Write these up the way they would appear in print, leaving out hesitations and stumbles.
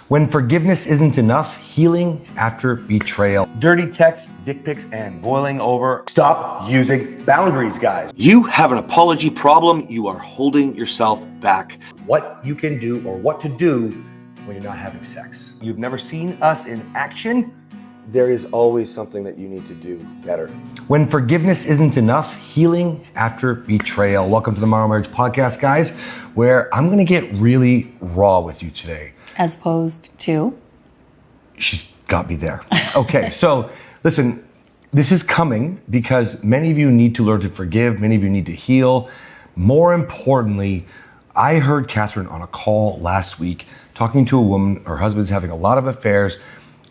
When forgiveness isn't enough, healing after betrayal. Dirty texts, dick pics, and boiling over. Stop using boundaries, guys. You have an apology problem. You are holding yourself back. What you can do or what to do when you're not having sex. You've never seen us in action. There is always something that you need to do better. When forgiveness isn't enough, healing after betrayal. Welcome to the Modern Marriage Podcast, guys, where I'm going to get really raw with you today. As opposed to? She's got me there. Okay, so listen, this is coming because many of you need to learn to forgive. Many of you need to heal. More importantly, I heard Kathryn on a call last week talking to a woman. Her husband's having a lot of affairs,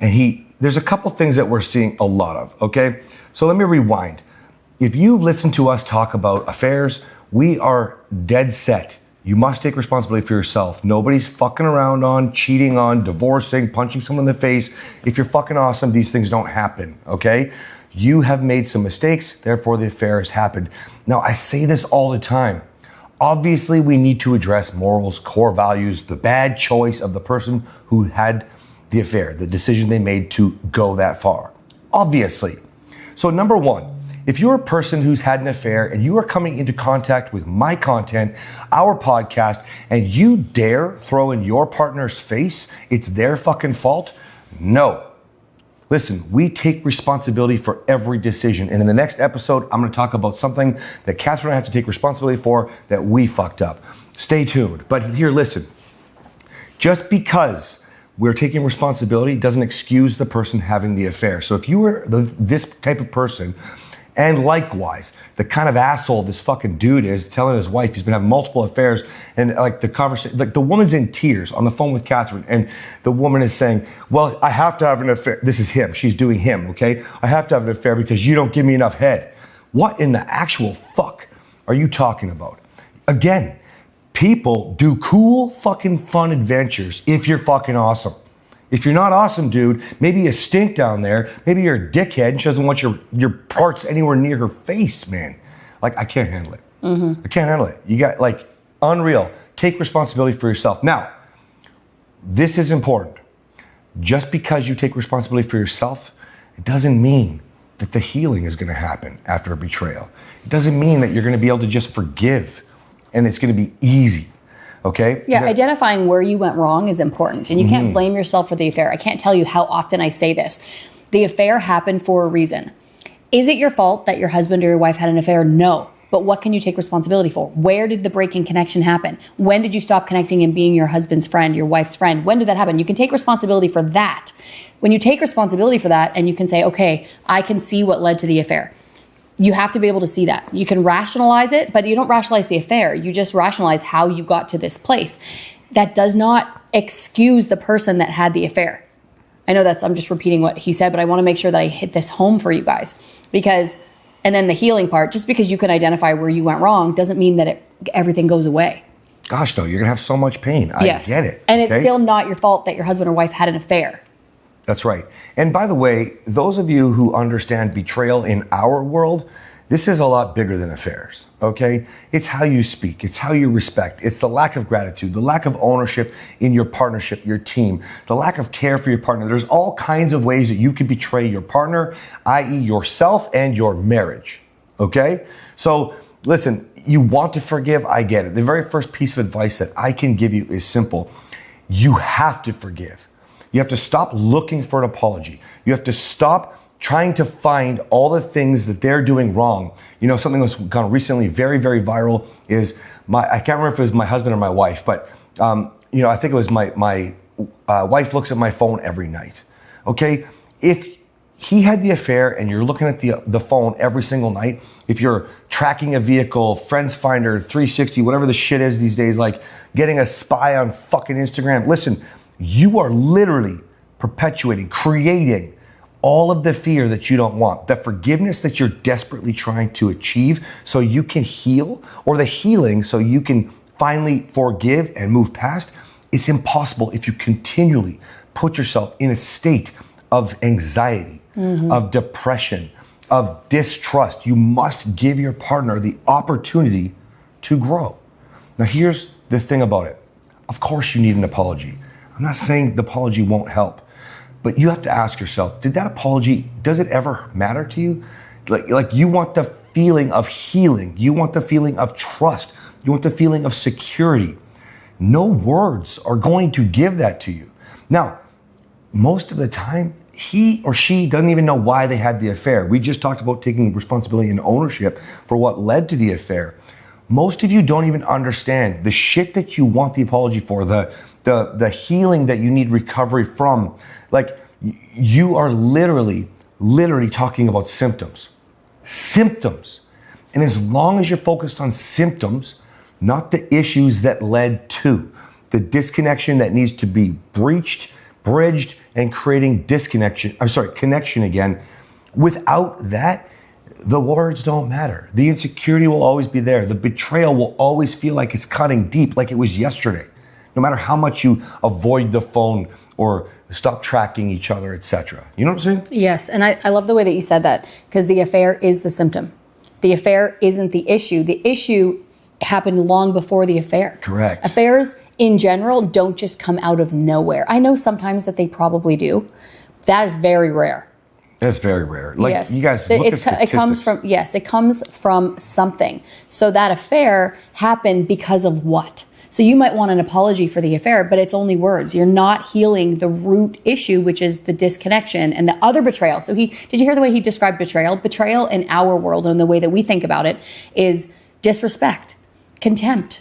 and there's a couple things that we're seeing a lot of, okay? So let me rewind. If you've listened to us talk about affairs, we are dead set. You must take responsibility for yourself. Nobody's fucking around on, cheating on, divorcing, punching someone in the face. If you're fucking awesome, these things don't happen, okay? You have made some mistakes, therefore the affair has happened. Now, I say this all the time. Obviously, we need to address morals, core values, the bad choice of the person who had the affair, the decision they made to go that far. Obviously. So number one, if you're a person who's had an affair and you are coming into contact with my content, our podcast, and you dare throw in your partner's face it's their fucking fault, no. Listen, we take responsibility for every decision. And in the next episode, I'm going to talk about something that Kathryn and I have to take responsibility for that we fucked up. Stay tuned. But here, listen. Just because we're taking responsibility doesn't excuse the person having the affair. So if you were this type of person, and likewise, the kind of asshole this fucking dude is telling his wife he's been having multiple affairs, and like the conversation, like the woman's in tears on the phone with Kathryn, and the woman is saying, well, I have to have an affair. This is him. She's doing him, okay? I have to have an affair because you don't give me enough head. What in the actual fuck are you talking about? Again, people do cool fucking fun adventures if you're fucking awesome. If you're not awesome, dude, maybe you stink down there. Maybe you're a dickhead and she doesn't want your parts anywhere near her face, man. Like, I can't handle it. Mm-hmm. I can't handle it. You got, like, unreal. Take responsibility for yourself. Now, this is important. Just because you take responsibility for yourself, it doesn't mean that the healing is going to happen after a betrayal. It doesn't mean that you're going to be able to just forgive and it's going to be easy. Okay. Yeah, identifying where you went wrong is important. And you can't blame yourself for the affair. I can't tell you how often I say this. The affair happened for a reason. Is it your fault that your husband or your wife had an affair? No. But what can you take responsibility for? Where did the break in connection happen? When did you stop connecting and being your husband's friend, your wife's friend? When did that happen? You can take responsibility for that. When you take responsibility for that and you can say, okay, I can see what led to the affair. You have to be able to see that. You can rationalize it, but you don't rationalize the affair. You just rationalize how you got to this place. That does not excuse the person that had the affair. I know I'm just repeating what he said, but I want to make sure that I hit this home for you guys. And then the healing part, just because you can identify where you went wrong doesn't mean that everything goes away. Gosh, no, you're going to have so much pain. I get it. And it's still not your fault that your husband or wife had an affair. That's right. And by the way, those of you who understand betrayal in our world, this is a lot bigger than affairs, okay? It's how you speak. It's how you respect. It's the lack of gratitude, the lack of ownership in your partnership, your team, the lack of care for your partner. There's all kinds of ways that you can betray your partner, i.e. yourself and your marriage, okay? So listen, you want to forgive, I get it. The very first piece of advice that I can give you is simple. You have to forgive. You have to stop looking for an apology. You have to stop trying to find all the things that they're doing wrong. You know, something that's gone recently very, very viral is I can't remember if it was my husband or my wife, but, I think it was my wife looks at my phone every night. Okay. If he had the affair and you're looking at the phone every single night, if you're tracking a vehicle, Friends Finder, 360, whatever the shit is these days, like getting a spy on fucking Instagram, listen, you are literally perpetuating, creating all of the fear that you don't want, the forgiveness that you're desperately trying to achieve so you can heal, or the healing so you can finally forgive and move past. It's impossible if you continually put yourself in a state of anxiety, of depression, of distrust. You must give your partner the opportunity to grow. Now, here's the thing about it. Of course you need an apology. I'm not saying the apology won't help, but you have to ask yourself, did that apology, does it ever matter to you? Like you want the feeling of healing. You want the feeling of trust. You want the feeling of security. No words are going to give that to you. Now, most of the time, he or she doesn't even know why they had the affair. We just talked about taking responsibility and ownership for what led to the affair. Most of you don't even understand the shit that you want the apology for, the healing that you need recovery from. Like, you are literally talking about symptoms. Symptoms. And as long as you're focused on symptoms, not the issues that led to the disconnection that needs to be bridged, and creating connection again. Without that, the words don't matter. The insecurity will always be there. The betrayal will always feel like it's cutting deep, like it was yesterday. No matter how much you avoid the phone or stop tracking each other, etc. You know what I'm saying? Yes, and I love the way that you said that, because the affair is the symptom. The affair isn't the issue. The issue happened long before the affair. Correct. Affairs in general don't just come out of nowhere. I know sometimes that they probably do. That is very rare. That's very rare. Like, yes. You guys look at statistics. It comes from something. So that affair happened because of what? So you might want an apology for the affair, but it's only words. You're not healing the root issue, which is the disconnection and the other betrayal. So did you hear the way he described betrayal? Betrayal in our world and the way that we think about it is disrespect, contempt,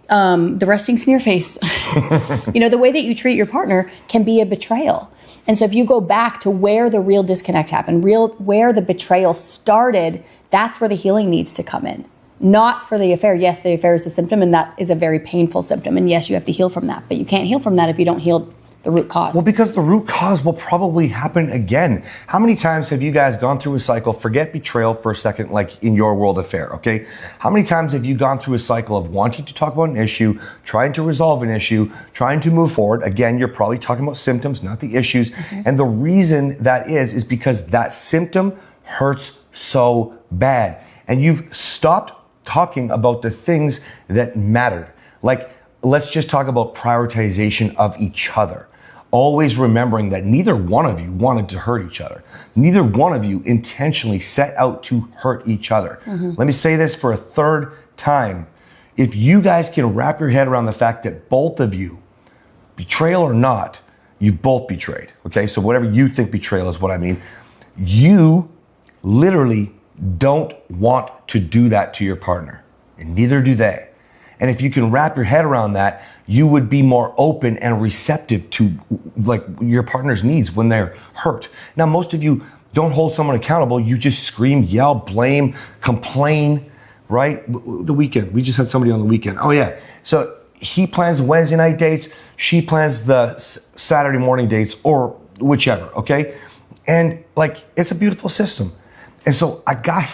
the resting sneer face. The way that you treat your partner can be a betrayal. And so if you go back to where the real disconnect happened, where the betrayal started, that's where the healing needs to come in. Not for the affair. Yes, the affair is a symptom, and that is a very painful symptom. And yes, you have to heal from that. But you can't heal from that if you don't heal the root cause. Well, because the root cause will probably happen again. How many times have you guys gone through a cycle, forget betrayal for a second, like in your world affair, okay? How many times have you gone through a cycle of wanting to talk about an issue, trying to resolve an issue, trying to move forward? Again, you're probably talking about symptoms, not the issues. Mm-hmm. And the reason that is because that symptom hurts so bad. And you've stopped talking about the things that mattered. Like, let's just talk about prioritization of each other. Always remembering that neither one of you wanted to hurt each other. Neither one of you intentionally set out to hurt each other. Mm-hmm. Let me say this for a third time. If you guys can wrap your head around the fact that both of you, betrayal or not, you've both betrayed. Okay, so whatever you think betrayal is what I mean. You literally don't want to do that to your partner, and neither do they. And if you can wrap your head around that, you would be more open and receptive to like your partner's needs when they're hurt. Now, most of you don't hold someone accountable. You just scream, yell, blame, complain, right? The weekend, we just had somebody on the weekend. Oh yeah. So he plans Wednesday night dates. She plans the Saturday morning dates or whichever. Okay. And like, it's a beautiful system. And so I got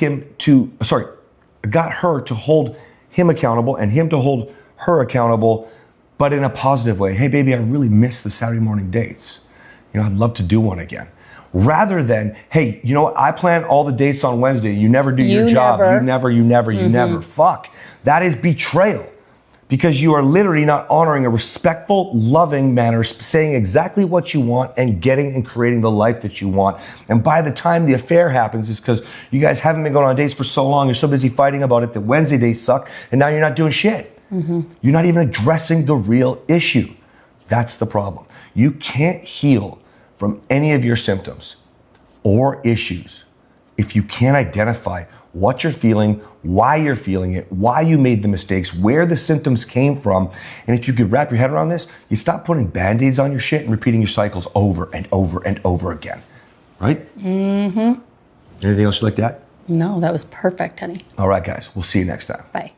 her to hold him accountable and him to hold her accountable, but in a positive way. Hey, baby, I really miss the Saturday morning dates. I'd love to do one again. Rather than, hey, you know what? I plan all the dates on Wednesday. You never do your job. You never. Fuck. That is betrayal. Because you are literally not honoring a respectful, loving manner, saying exactly what you want and getting and creating the life that you want. And by the time the affair happens, it's because you guys haven't been going on dates for so long. You're so busy fighting about it that Wednesday days suck. And now you're not doing shit. Mm-hmm. You're not even addressing the real issue. That's the problem. You can't heal from any of your symptoms or issues if you can't identify what you're feeling, why you're feeling it, why you made the mistakes, where the symptoms came from. And if you could wrap your head around this, you stop putting Band-Aids on your shit and repeating your cycles over and over and over again. Right? Mm-hmm. Anything else you'd like to add? No, that was perfect, honey. All right, guys. We'll see you next time. Bye.